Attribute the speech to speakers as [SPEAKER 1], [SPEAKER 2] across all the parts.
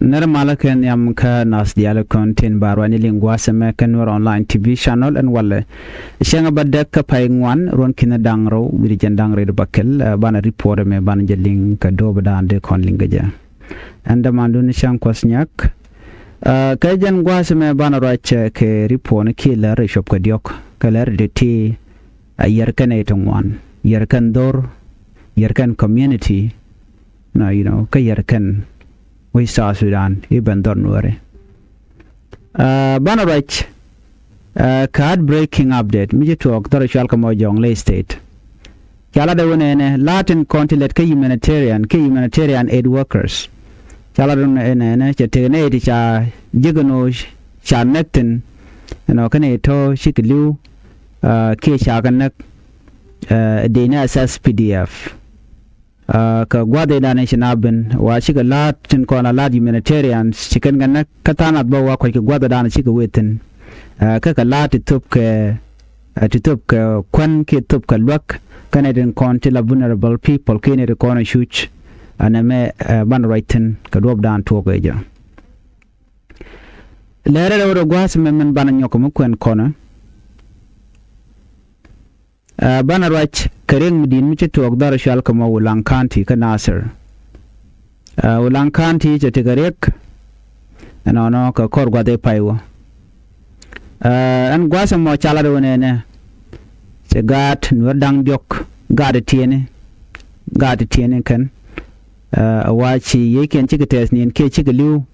[SPEAKER 1] Nermala ken yam ka nas diala content barwani lingwa seme kan Nuer online TV channel and wale shenga badek ka paingwan ron kina dangro biri jandangre de bakel bana report me bana jeling ka do badande kon lingaja anda mandun shang kwasnyak ka jan gwa seme bana roche ke report ne kila re shop ka diok ka ler de ti yer kan etongwan yer kan dor yer kan community na ka yer kan we South Sudan, even Nuer. Bana right, card breaking update. Me talk Dr. Shalkamo Jonglei State. Kala de one Latin continent humanitarian aid workers. Kala de one chatene cha jigano cha netin, kane to shiklu ke shaganak dena SSPDF. Ka gwade da nation abin wa shiga latin ko na lad humanitarians cikin ganna katana ba wa ko ki gwada da na shiga wetin ka lati tup ka kwan ke tup ka lok canadian county la vulnerable people kene de kona shuch aname ban writing ka dob dan to ga ja lere da woro gwas men ban nyoko mu kwen kona bana rach kering midin mi to ogdar shal kama ulang kanti ka nasir ulang kanti je tigarek no ka kor gwade paiwo an gwasa mo chala do ne se gaat Nuer dang jok gaat tiene kan wachi yeken chiktes ni ke chigliu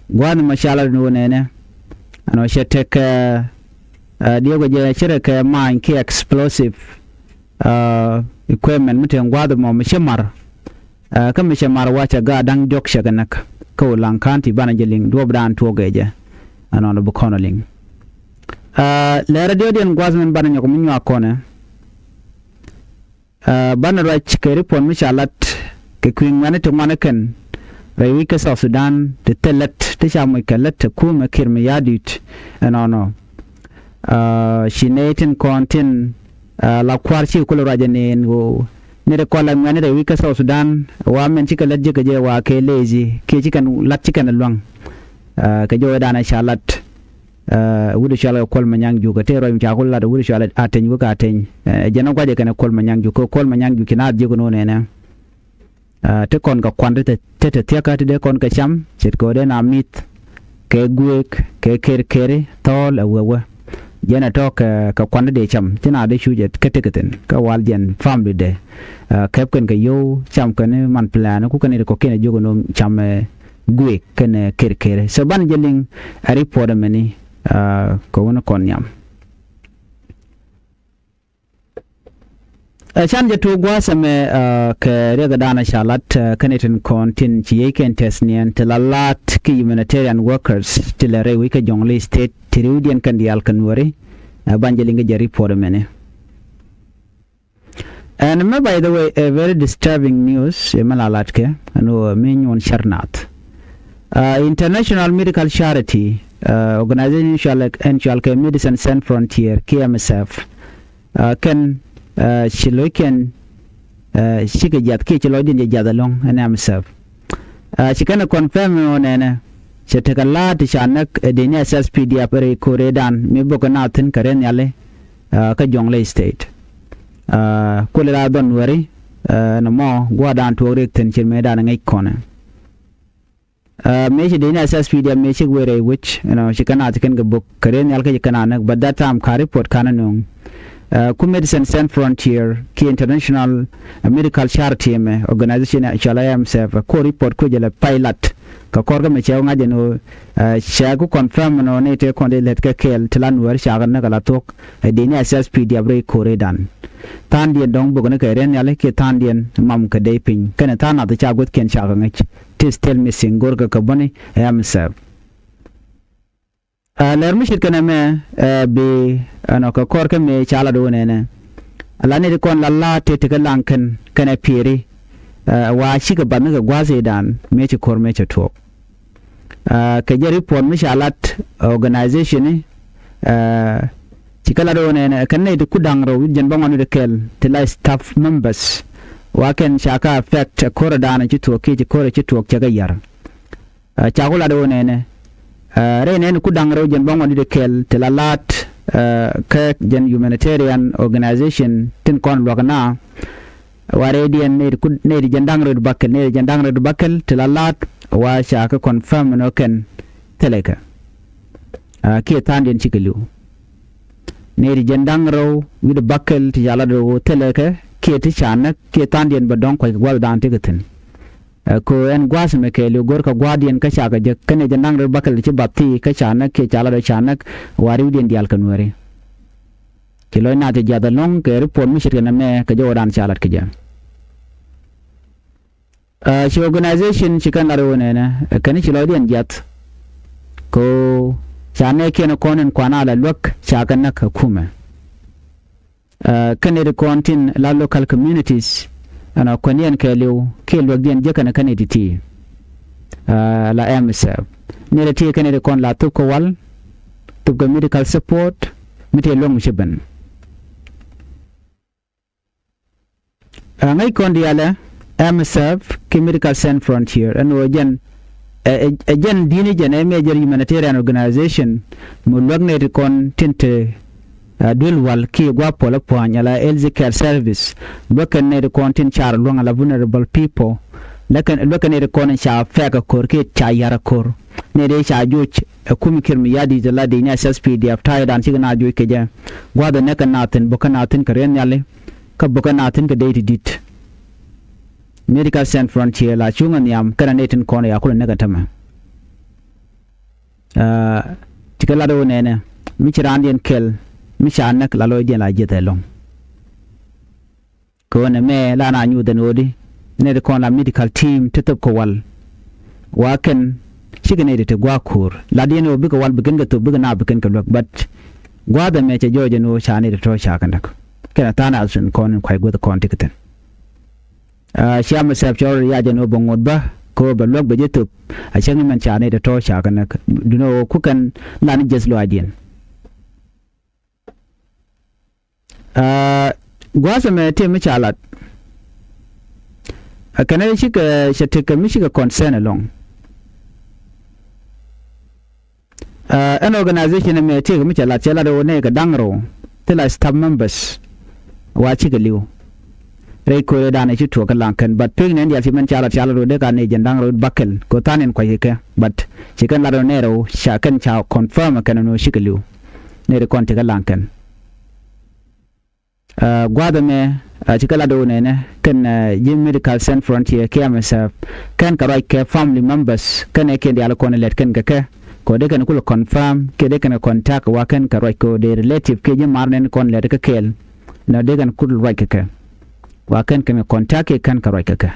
[SPEAKER 1] gwan ma chala do ne ano shetek Diego je shirika mine ke explosive equipment muten gwado mo mishimar kan mishimar wacha ga dang jok shaganak ko lankanti bana jeling dobdan togeje anono bukonoling le radio den gwazmen bana nyoko minyo akone bana rach ke report mishalat ke kwing mane to manaken rewi ke South Sudan te telet te shamu kelet ku me kirme yadit anono shinetin kontin la kwarchi kulo rajane ngo ne de kola ngane de wika South Sudan wa men chika ladje ke je wa ke lezi ke chikan lat chikan luang ke jo dana shalat wudu shala kol manyang ju ke tero im chakul la wudu shala aten wuka aten jana kwaje kana kol manyang ju ko kol manyang ju kina je kuno ne te kon ka kwande te ka te de kon ka cham chit ko de na mit ke guek ke kere tol awewe jena tok ka kwanda de cham tina de shuje keteketen ka waljen family de kepken ka yo cham kan man plan ku kan ko kene jogo no cham gue kan kerkere so ban jeling a report meni ko wona kon yam chan je to gwasa me ka rega dana shalat kanetin kontin ci yeken tesnien telalat ki humanitarian workers tilare wi ka Jonglei State Tirudian kan dial kan wari banjelinga je report mene and by the way a very disturbing news malalat ke ano menyon sharnat international medical charity organization shall medicine sans frontier KMSF can shiloken shike jat ke chilo din jadalong anamsaf shikana confirm onena shetakala tishanak deni SSPDF re koredan me bokana tin karen yale ka Jonglei State kolera don wari no mo gwadan to rekten chirmedan ngai kona me shi deni SSPDF me shi were which shikana tiken ga bok karen yal ka kana nak but that time ka report kana no Medicine Sans Frontier ki international medical charity me organization HLIMSF ko report ko jela pilot ka korga me chew ngaje no shagu confirm no ne te konde let ka kel tlan wer shagan na kala tok deni SSPD abre koredan tan dien dong bugone ka ren yale ke tan dien mam ka dei pin kana tan na ta chagut ken shagan ngach tis tell missing gorga ka boni amsf lermishit kana me be ano ka korka me chala do ne ala ne kon lalla te te lankan kana piri wa shi ga ban ga gwaze dan me ci kor me ci to ka je report mi shalat organization ci kala do ne kan ne ku dangro jen bangonu de kel te la staff members wa ken shaka affect kor dan ci to ke ci kor ci to ke ga yar chagula do ne re ne ku dang ro jen bango de kel telalat ka jen humanitarian organization tin kon lokana ware dien ne di jandang ro bakkel ne jandang ro bakkel telalat wa sha ka confirm no ken teleka ke tan den chikelu ne di jandang ro wi de bakkel ti yala do teleka ke ti chana ke tan den ba don ko gwal dan tigatin ko en gwas me ke lu gor ka guardian ka cha ga je kane jandang ro bakkel ti batti ka chana ke chala do chana wari den dial kan wari kilo na te jada long ke report mi shirka na me ka jo dan chalat ke ja shi organization shi kan laro ne na kan shi lo den jat ko chane ke na konen kwana la lok cha kan na ka kuma kan de kontin la local communities ana konien ke lu ke lu den je kan kan editi la MSF ne de ti kan de kon la to ko wal to go medical support mite long shiban ngai kon diala MSF ke medical sans frontier and again again dini jen a major humanitarian organization mo logne de kon tinte dul wal ki gwa pola poanya la health care service lokan ne de kon tin char longa la vulnerable people lokan ne de kon sha feka kor ke cha yara kor ne de sha juch kumi kirmi yadi de la de nya SSPDF tai dan signa ju ke ja gwa da ne kan natin bokanatin karen yale ka bokanatin ka date dit medical sans frontier la chungan yam kana netin kono ya kula naga tama tikala do nene mi chirandien kel mi chanak la lo la jete long ko ne me la na nyu den odi ne de kon la medical team tetop ko wal wa ken chigane de gwa kur la de no biga wal bigen ga to biga na bigen ka lok but gwa da me che joje no chane de to cha kandak kana tana sun kon kwai go the kon tiketen siam sep chor ya jeno bongod ba ko ba lok ba jetup a changi man chane de to cha kana duno kukan lan jeslo adien gwasa me te mi chalat kana shi ka shatika mi shi ka concern along an organization me te mi chalat chala do ne ka dangro tela staff members wa chi ga liu rei ko da ne shi to ka lankan but ping ne ya shi man chala ro de ka ne jandang ro bakkel ko tanen ko yeke but shi kan la do ne ro sha kan cha confirm kana no shi ga liu ne de kon te ka lankan gwada me chikala do ne kan medical sans frontier KMS kan ka right ke family members kan e ke dial kon let kan ka ko de kan kul confirm ke de kan contact wa kan ka right ko de relative ke je marnen kon let ka kel na de kan kul right ka wa kan contact ke kan ka right ka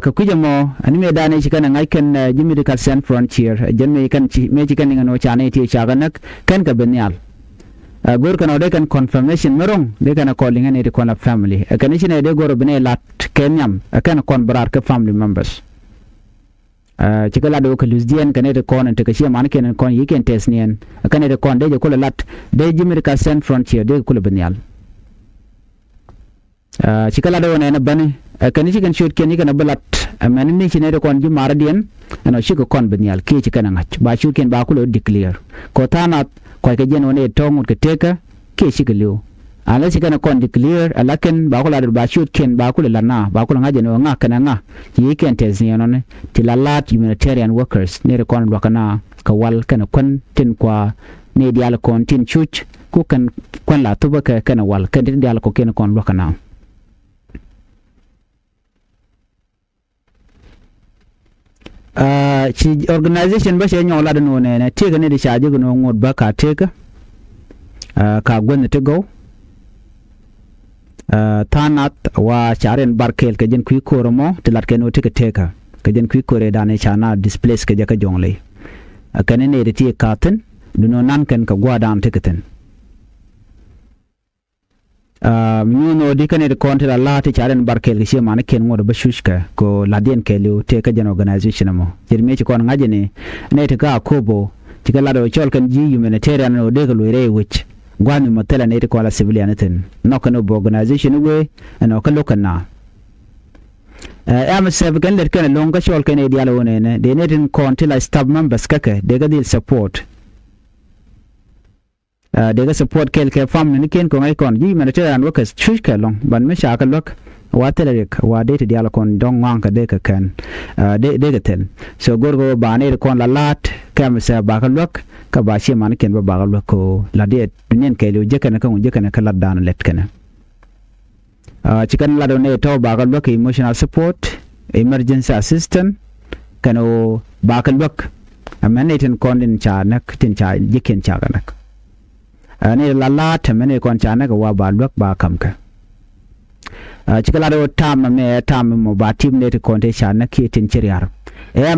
[SPEAKER 1] ka kuje mo ani me dane shi kan ngai kan medical sans frontier jen me kan me kan ngano chane ti chaganak kan ka benyal gor kan ode kan confirmation merong de kan calling ani de kon family kan shi ne de gor bene lat kenyam kan kon brar ka family members chikala do ka lusdien kan de kon te ka shi man ken kon yiken tesnien kan de kon de ko lat de medical sans frontier de ko benyal chikala do ne na bane kan shi kan shoot ken kan balat man ni shi ne de kon ji maradien ano shi ko kon benyal ki chi kan ngach ba shoot ken ba ko declare ko tanat ko ke jen one tong ke teka ki shi kliu ala shi kan kon declare alaken ba ko la ba shoot ken ba ko la na ba ko ngaje no nga kan nga yi ken tes ni no ne tilalat humanitarian workers ne de kon lo kana ka wal kan kon tin kwa ne dial kon tin chuch ko kan kon la to ba ka kan wal kan dial ko ken kon lo kana chi organization ba she nyola da no ne tega ne da shaje no ngod ba ka tega ka gwen te go tanat wa charen barkel ke jen ku koromo tilat ke no tega teka ke jen ku kore da ne chana displace ke jaka jongle akane ne da tie katen duno nan kan ka gwa dan teketen no di kan de konti la ti charen barkel ke shema ne ken ngod ba shushka ko ladien ke lu te ka jen organization mo jirme ci kon ngaje ne te ka kobo ti ka la do chol kan ji humanitarian no de ko re wich gwami motela ne te ko la civilian ten no kan organization we no ka lokana am se kan let kan long ka shol kan e dial wone ne de ne tin kon till I stop members kake de ga dil support de ga support kel ke fam ne ken ko ngai kon humanitarian workers chush ka long ban me sha ka lok wa telerek wa de dial kon dong wang ka de ka kan de ga ten so gorgo ba ne kon la lat kam se ba ka lok ka ba shi man ken ba ka lok ko la de nen ke lu je kan ka la dan let kan chicken la ne to ba ka lok emotional support emergency assistant kano ba ka lok amane tin kon din cha nak tin cha jikin cha nak ne la lat mane kon cha nak wa ba lok ba kam ka chikala tam me tam mo ba tim ne kon te sha na ki tin chiriar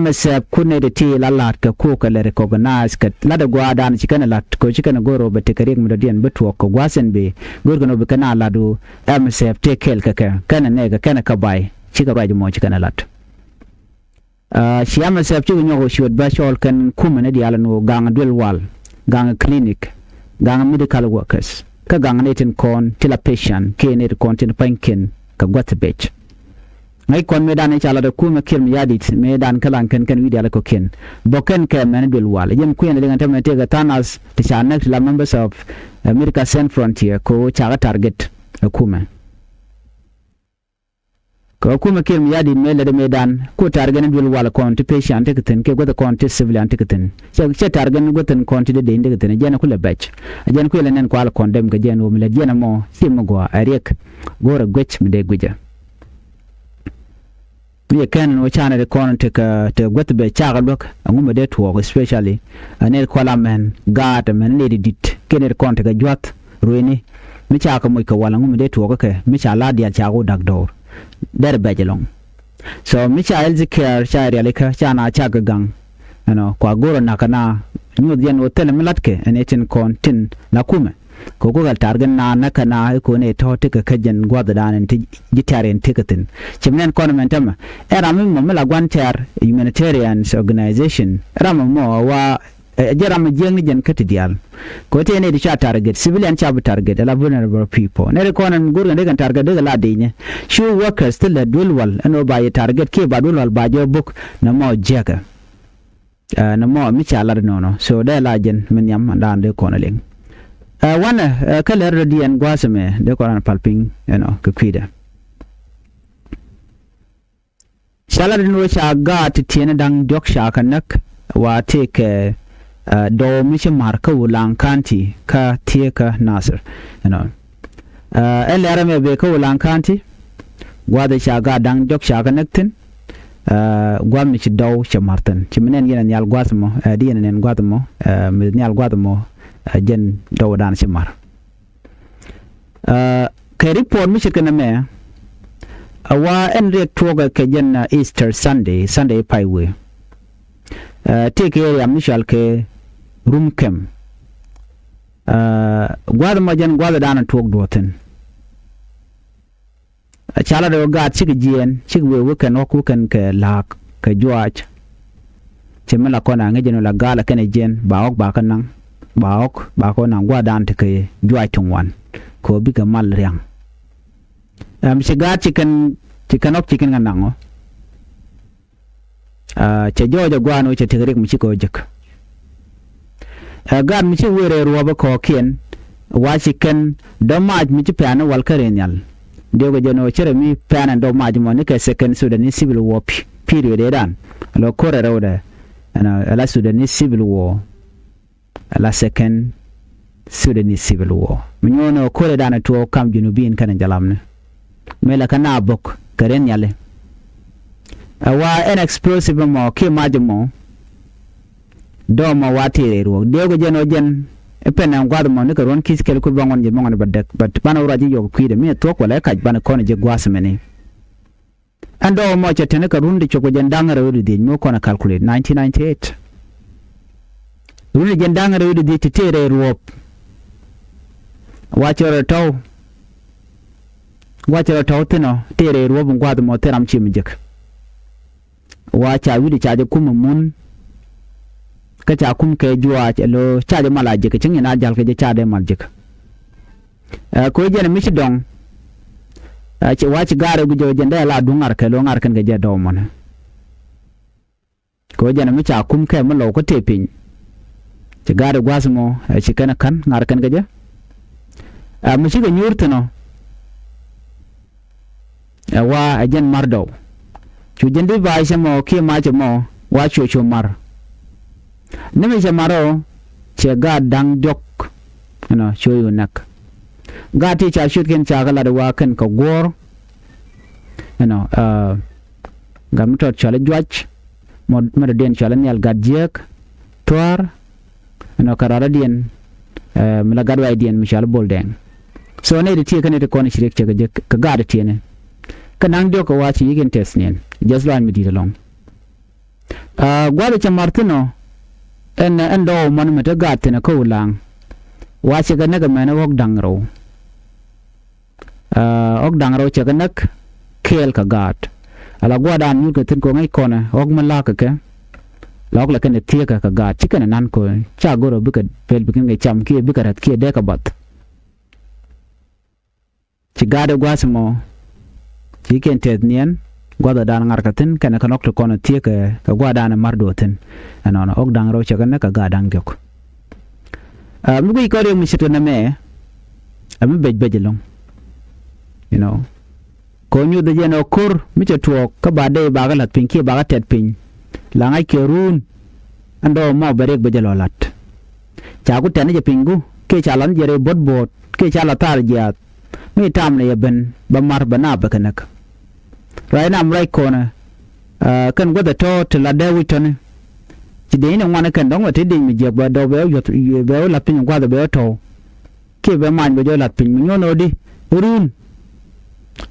[SPEAKER 1] ms kunne de ti la lat ka ko ka le recognize ka la da gwa dan chikana lat ko chikana goro be te karik mu dian betu ko gwasen be gorgono be kana la do ms te kel ka kana ne ka kana ka bai chika ba mo chikana lat shi ms chi nyo shod ba shol kan kuma ne diala no gang dwel wal gang clinic gang medical workers ka gang ne tin kon tila patient ke ne kon tin pankin ka gwat bech ngai kon medan chala da kuma kirm yadit medan kalan kan widiala ko ken boken ke men dul wal jem ku ne ngata mete ga tanas ti chanak la members of America Sans Frontier ko chaga target kuma ko kuma kirm yadit mele de medan ko target dul wal kon ti patient te keten ke goda kon ti civilian te keten che target goten kon ti de inde keten jena kula bech jen ku nen ko al condemn ga jen o mele jena mo sim go arek gora gwech mede guja ye kan no chana de kon te gwet be chaga lok ngum de to especially anel kola men gaat men ne dit kener kon te ga jwat ruini mi cha ka moy ka wala ngum de to ka mi cha la dia cha go dak dor der be jelong so mi cha el zikir cha ria ka cha na cha ga gang kwa goro na kana nyu dien hotel milatke enetin kon tin la kume ko gal targan na kana ko ne to te ka kajen gwada danen ti gitaren tikatin chimnen konmentama era min mo la gwanter humanitarian organization ram mo wa jaram jeng jen katidial ko te ne di cha target civilian cha target la vulnerable people ne ko nan gurgan de kan target de la de ne shoe workers till the dulwal no ba target ke ba dulwal ba jo book na mo jeka na mo mi cha la no so de la jen min yam dan de ko na ling wana kaler dian gwasame de koran palping ka kwida shala no cha gaat tiene dang jok sha kanak wa take do mishi marka ulang kanti ka tieka nasir elera me be ka ulang kanti gwada sha ga dang jok sha kanak tin gwa mishi do sha martan chimenen yena nyal gwasmo diene nen gwadmo me nyal gwadmo jen do dan simar ke report mi chikana me wa en re toga ke jen Easter Sunday paiwe take area mishal ke room kem gwada ma jen gwada dan tog doten chala do ga chik jien chik we kan ok kan ke lak ke juach chemela kona ngejeno la gala kene jen ba ok ba kanang baok ba ko nan gwa dan te ke jwa tungwan ko bi ga mal riang shiga chicken ok chicken nganango che jojo gwa no che tigrik mi chiko jek ga mi chi were roba ko ken wa chicken do maj mi chi pana wal karenyal de go jeno chere mi pana do maj mo ne ke second Sudanese civil war period edan lo kore rawda ala Sudanese civil war la second Sudanese civil war minyono kore dana to kam junubin kan jalamne mela kana bok karen yale wa en explosive mo ke majmo do mo watire ro de go jeno jen e pena ngwado mo ne karon kiskel ku bangon je mongon badek but bana uraji yo kwide mi to ko la kaj bana kono je gwasmene ando mo che tene karundi choko jendanga ro de mo kona calculate 1998 ruli jendanga ro de titere ro wachoro taw tino tere ro bu ngwado mo teram chi mijek wacha widi chaje kuma mun ka cha kum ke juwa lo chaje malaje ke cingina jal ke chaje maljek ko jene mi dong ci wachi gare gu jo jende la dungar ke lo ngar kan ga jado mon ko jana mi cha kum ke mo lo ko tepin ci gare gwasmo ci kana kan ngar kan ga ja mi ci ga nyurtano wa ajan mardo chu jende ba shi mo ke ma ci mo wa cho mar nimi ci maro ci ga dang jok shoyu nak ga ti cha shoot ken cha gala da wa kan ka gor ga mutot chala jwach mod den chala nyal gadjek twar karara dien mala gadwa dien mishal boldeng so ne de ti kan de kon shirek che ga ka ga de tiene kanang dio ko wachi yigen test nien just line mi dilong gwa de chamartino en do man meta ga tene ko ulang wachi ga naga mena wok dangro ok dangro che ga nak kel ka gat ala gwa dan yu ka tin ko ngai kona ok mala ka ke lok la kan tie ka gat chikan nan ko cha goro buka pel bikin ngai cham ki buka rat ki de ka bat ci gade gwasmo ci ken tednien gwada dan ngar ka tin kana kanok to kono tie ka gwa dan mardo tin anona ok dangro che ga ka gadang gyok mi ko ikore mi sito na me ami bejbejlong ko nyu de jeno kur mi che tuok ka ba de ba ga lat pin ki ba ga tet pin la ngai ke run ando ma barek bejelo lat cha ku tane je pingu ke cha lan jere bot ke cha la tar jat mi tam ne ben ba mar bana ba kanak rai nam rai kona kan goda to la de witon ci de ne wana kan dong wate de mi je ba do be yo be la pin kwa da be to ke be man be jo la pin mi nyono di run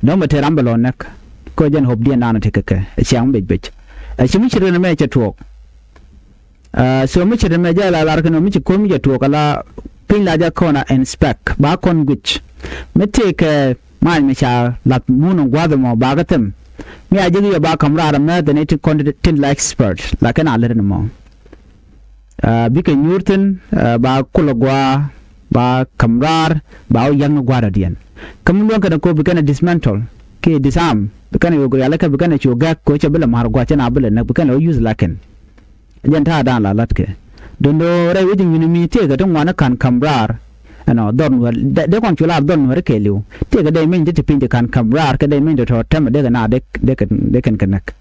[SPEAKER 1] don ba teram ba lonak ko jen hob di na te keke chiang be ci mi chire me che tuok so mi chire me ja la lar kan mi ci ko mi je tuok ala pin la ja kona inspect ba kon gwich mi te ke man mi cha lat muno gwada mo ba gatem mi aje yo ba kamra me de ne ti kon tin like expert la kan ala mo bika nyurtin ba kulagwa ba kamrar ba yang gwada dian kamun kan ko bikana dismantle ke disarm bikana yo gari alaka bikana choga ko che bela mar gwa chana bela na bikana use laken jan ta dan la latke dondo rai wujin yunimi te ga don wana kan kamrar don wa de kon chula don wa ke liu te ga dai min je pinje kan kamrar ka dai min de to tam de ga na de kan kanak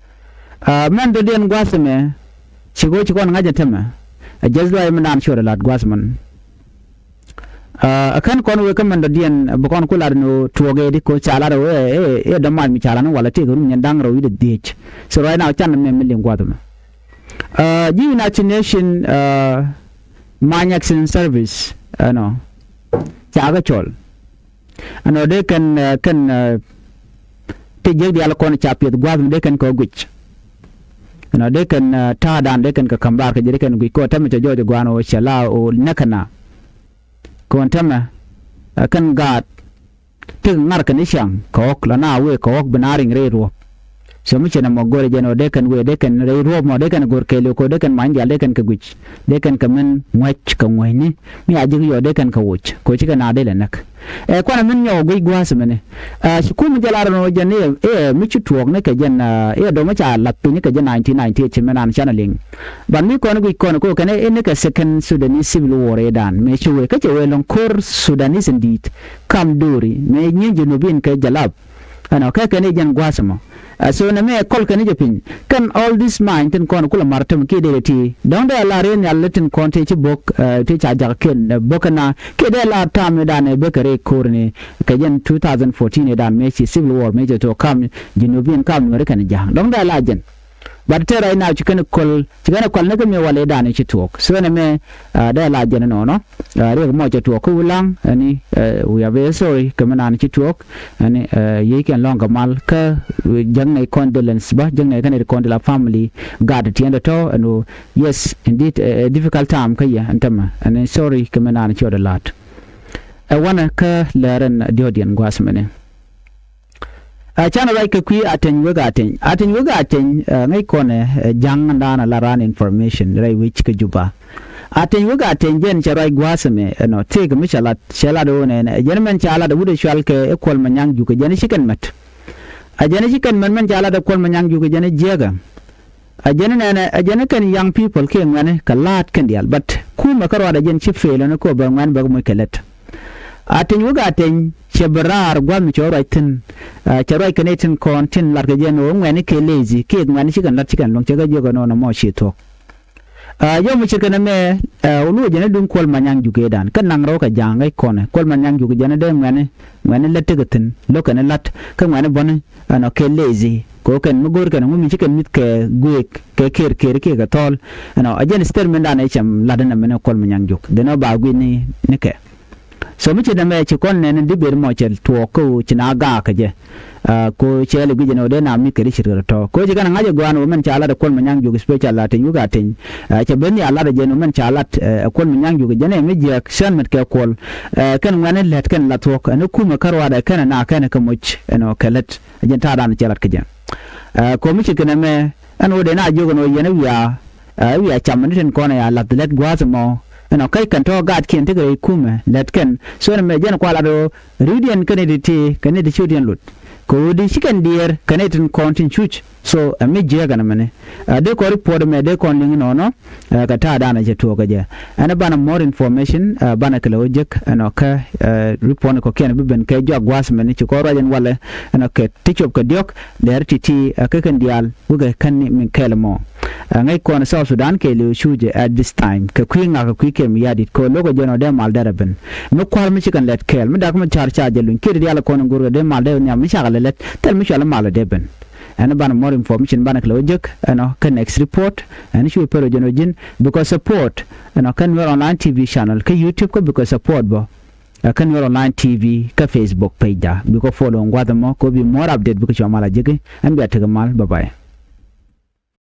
[SPEAKER 1] man do den gwasme chigo chikon ngaje tema just like man sure lat gwasman akan kon we kan dien bokon kula no tuoge di ko chala ro e da man mi chala no wala te guru nyen dang ro wi de dich so right now chan me milling gwadum United Nation manyaxin service chaga chol de kan te je di ala kon chapet gwadum de kan ko guch de kan ta dan de kan ka kambar ka je kan gu ko tamma jojo gwano chala o nakana ko tama kan gat te ngar kan ishang ko la na we ko banaring re ro so mi chena mo gore jeno de kan we de kan re ro mo de kan gor kelo ko de kan man de kan ka guch de kan kamen mwach ka ngweni mi aji yo de kan ka wuch ko chika na de nak ko na min yo gui gwas mene shi ku mi jala no jene mi chu tuok ne ka jen do ma cha lat pi ne ka jen 1990 chimena an channeling ban mi ko no ko kan ne ka second Sudanese civil war dan me chu we ka che we long kor Sudanese indeed kam duri me nyinje no bin ka jalab ka ne jen gwasmo so na me kol kan jepin kan all this mind ten kon kula martam ke de ti don da la ren ya letin kon te ci bok te cha jar ken bokana ke de la tam da ne bekare korne ka jen 2014 dan me ci civil war me to kam jinubin kam no kan jang don da la jen but te right now chicken kol ne me wale da ne ci tok so na me da la jen no re mo ci tok ulang ani we are very sorry kamana ci tok ani ye ken long mal ka jang ne condolence ba jang ne kan recond la family god ti endo to and yes indeed a difficult time ka ya antama and sorry kamana ci oda lat wana ka laren diodian gwasmene chana like kui aten wega ngai kone jang ndana la ran information rai which ka juba aten wega aten jen charai gwasme take mi chala do ne jen men chala da wude shwal ke ekol manyang ju ke jen shikan mat ajana chikan man jala da kol manyang ju jana jega ajana kan young people ke ngane kalat kan dial but kuma karwa da jen chip felo na ko ba ngwan ba mo kelet atin wuga atin chebrar gwam choro itin choro kanetin kontin larga jen o ngane ke lazy ke ngane chikan lat chikan long chega joga no mo shito yo mu chikan me ulu jana dun kol manyang ju dan kan nang ro ka jangai kone kol manyang ju jana de ngane letegatin lokane lat kan ngane bon ano ke lazy ko kan mugor kan mu chikan mit ke guek ke ker ke ga tol ano ajen stermen dan echam ladana mena kol manyang ju de no ba gwi ni ke so mi chida me chikon ne ndi ber mo chel to ko china ga ka je ko chele bi jeno de na mi ke shir to ko je kan ngaje gwan men chala da kol manyang ju special la tin yuga tin che beni ala da jeno men chala kol manyang ju jene mi je action met ke kol kan ngane let kan la to ka ne kuma karwa da kana na kana ka much no kalet ajen ta da na chelat ka je ko mi chikene me an wode na jogo no yene wiya chamani ten kona ya la let gwazmo no kai kan to gad ken te gre kuma let ken so na me jen kwala do rudian kanediti kanedi chudian lut ko di chicken deer kanetin kontin chuch so me je ga na mane de ko report me de kon ling no ka ta da na je to ga je ana bana more information bana kala ojek ano ka report ko ken ben kay jog was me ni ko rajen wala ano ke tichop ka diok der titi ka kan dial wuga kan min kala mo ngai ko na South Sudan ke le shuje at this time ka kwinga ka kwike mi yadit ko logo jono de mal daraben no kwal mi chicken let kel mi da ko char charge lun kiri dial ko ngurgo de mal de nyam mi chagale let tel mi shala mal de ben ana bana more information bana kala ojek ano kan next report and shu pero jono jin because support ano kan Nuer online TV channel ka YouTube ko because support bo kan Nuer online TV ka Facebook page da because follow ngwa mo ko bi more update because mala jige an bi atagal bye bye